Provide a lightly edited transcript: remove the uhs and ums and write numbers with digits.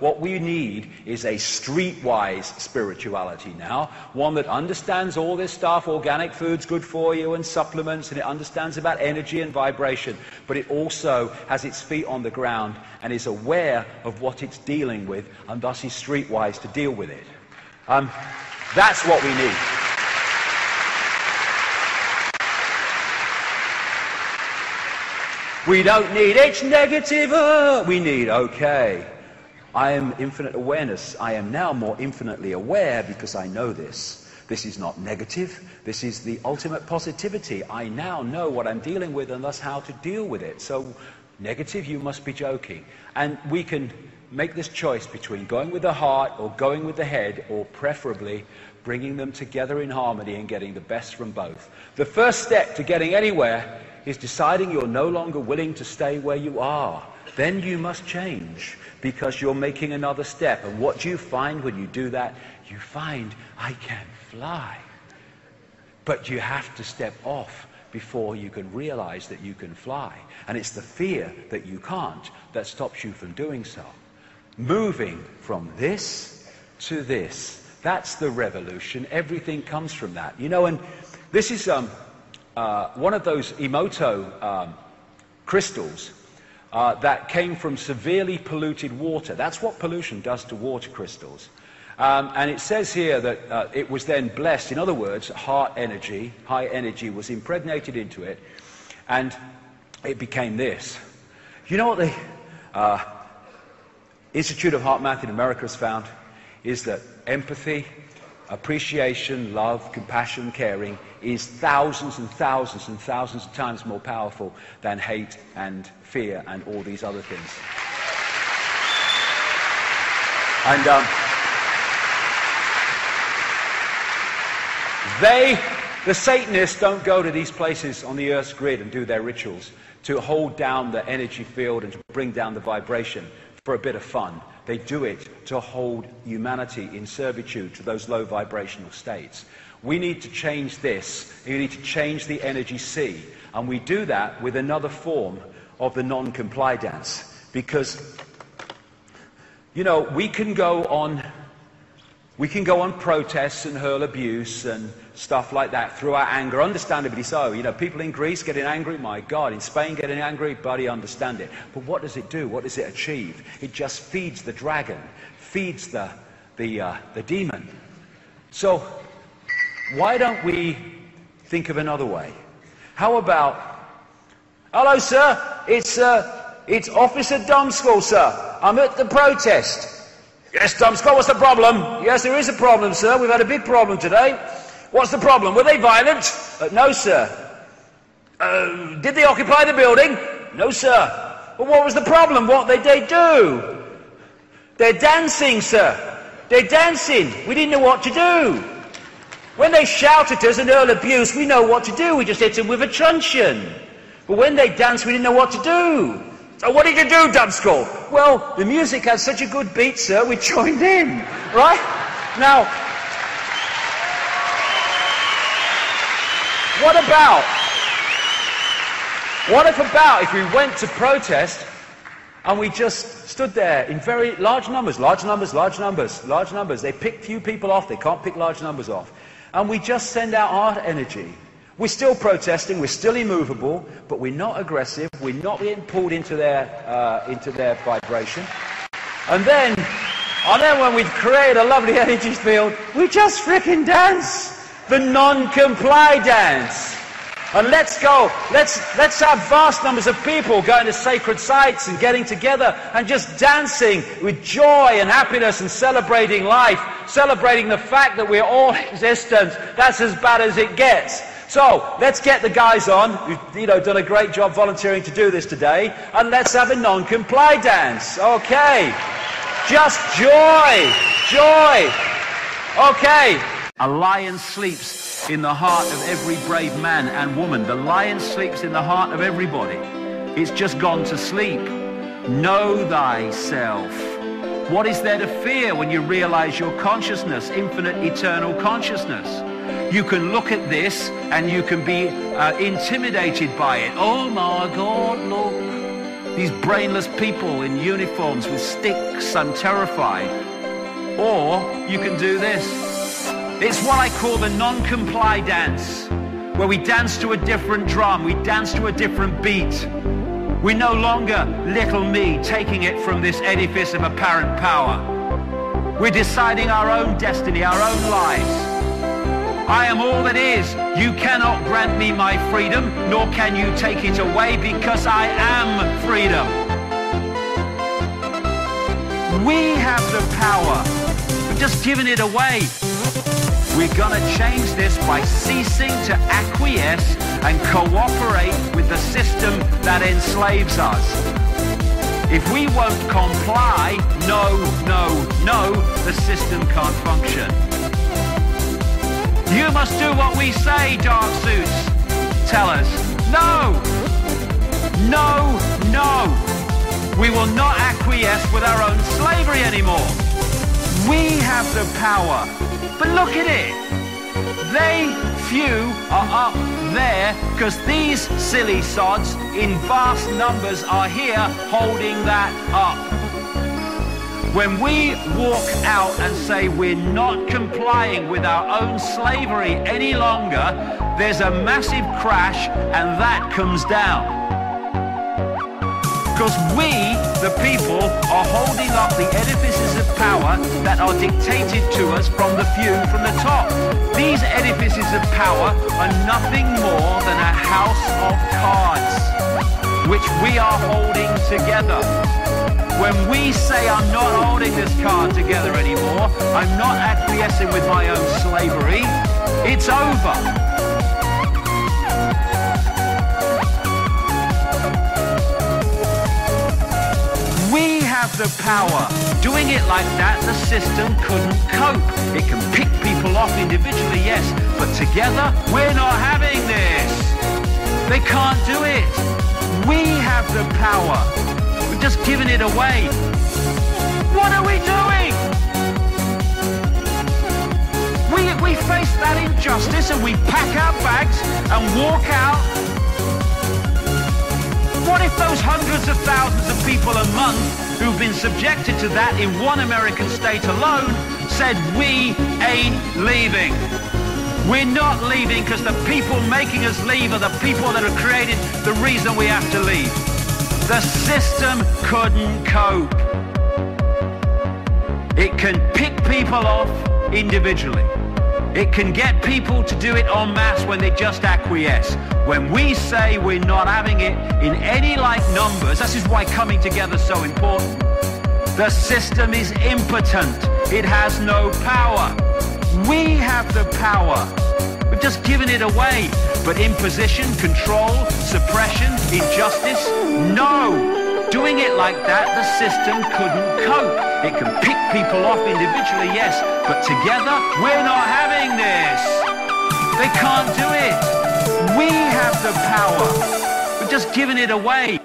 What we need is a streetwise spirituality now, one that understands all this stuff, organic food's good for you and supplements, and it understands about energy and vibration, but it also has its feet on the ground and is aware of what it's dealing with, and thus is streetwise to deal with it. That's what we need. We don't need it's negative. We need, okay, I am infinite awareness. I am now more infinitely aware because I know this. This is not negative. This is the ultimate positivity. I now know what I'm dealing with and thus how to deal with it. So negative, you must be joking. And we can make this choice between going with the heart or going with the head, or preferably bringing them together in harmony and getting the best from both. The first step to getting anywhere is deciding you're no longer willing to stay where you are. Then you must change, because you're making another step. And what do you find when you do that? You find, I can fly. But you have to step off before you can realize that you can fly. And it's the fear that you can't that stops you from doing so. Moving from this to this. That's the revolution. Everything comes from that. You know, and this is one of those Emoto crystals that came from severely polluted water. That's what pollution does to water crystals. And it says here that it was then blessed. In other words, heart energy, high energy was impregnated into it, and it became this. You know what the Institute of Heart Math in America has found? Is that empathy, appreciation, love, compassion, caring is thousands and thousands and thousands of times more powerful than hate and fear and all these other things. And the Satanists don't go to these places on the Earth's grid and do their rituals to hold down the energy field and to bring down the vibration for a bit of fun. They do it to hold humanity in servitude to those low vibrational states. We need to change this. You need to change the energy sea. And we do that with another form of the non-comply dance. Because, you know, we can go on protests and hurl abuse and stuff like that through our anger, understandably so. You know, people in Greece getting angry, my God. In Spain getting angry, buddy, understand it. But what does it do? What does it achieve? It just feeds the dragon, feeds the demon. So why don't we think of another way? How about, hello, sir, it's Officer Dumbskull, sir. I'm at the protest. Yes, Dumbskull, what's the problem? Yes, there is a problem, sir. We've had a big problem today. What's the problem? Were they violent? No, sir. Did they occupy the building? No, sir. But what was the problem? What did they do? They're dancing, sir. They're dancing. We didn't know what to do. When they shout at us and hurl abuse, we know what to do. We just hit them with a truncheon. But when they dance, we didn't know what to do. So what did you do, Dumbskull? Well, the music had such a good beat, sir, we joined in. Right? Now, what if we went to protest and we just stood there in very large numbers, large numbers, large numbers, large numbers. They pick few people off, they can't pick large numbers off. And we just send out our energy. We're still protesting, we're still immovable, but we're not aggressive, we're not getting pulled into their vibration. And then when we create a lovely energy field, we just frickin' dance. The non-comply dance. And let's have vast numbers of people going to sacred sites and getting together and just dancing with joy and happiness and celebrating life, celebrating the fact that we're all existent. That's as bad as it gets. So, let's get the guys on, who've done a great job volunteering to do this today, and let's have a non-comply dance. Okay. Just joy. Joy. Okay. A lion sleeps in the heart of every brave man and woman. The lion sleeps in the heart of everybody. It's just gone to sleep. Know thyself. What is there to fear when you realize your consciousness, infinite, eternal consciousness? You can look at this and you can be intimidated by it. Oh my God, look. these brainless people in uniforms with sticks, I'm terrified. Or you can do this. It's what I call the non-comply dance, where we dance to a different drum, we dance to a different beat. We're no longer little me taking it from this edifice of apparent power. We're deciding our own destiny, our own lives. I am all that is. You cannot grant me my freedom, nor can you take it away, because I am freedom. We have the power. We've just given it away. We're gonna change this by ceasing to acquiesce and cooperate with the system that enslaves us. If we won't comply, no, the system can't function. You must do what we say, dark suits. Tell us, no. We will not acquiesce with our own slavery anymore. We have the power. But look at it. They, few, are up there because these silly sods in vast numbers are here holding that up. When we walk out and say we're not complying with our own slavery any longer, there's a massive crash and that comes down. Because we, the people, are holding up the edifices of power that are dictated to us from the few from the top. These edifices of power are nothing more than a house of cards, which we are holding together. When we say I'm not holding this card together anymore, I'm not acquiescing with my own slavery, it's over. We have the power. Doing it like that, the system couldn't cope. It can pick people off individually, yes, but together, we're not having this. They can't do it. We have the power. We've just given it away. What are we doing? We face that injustice and we pack our bags and walk out. What if those hundreds of thousands of people a month who've been subjected to that in one American state alone said, we ain't leaving? We're not leaving because the people making us leave are the people that have created the reason we have to leave. The system couldn't cope. It can pick people off individually. It can get people to do it en masse when they just acquiesce. When we say we're not having it in any like numbers, this is why coming together is so important. The system is impotent. It has no power. We have the power. We've just given it away. But imposition, control, suppression, injustice, no. Doing it like that, the system couldn't cope. It can pick people off individually, yes, but together, we're not having this. They can't do it. We have the power. We've just given it away.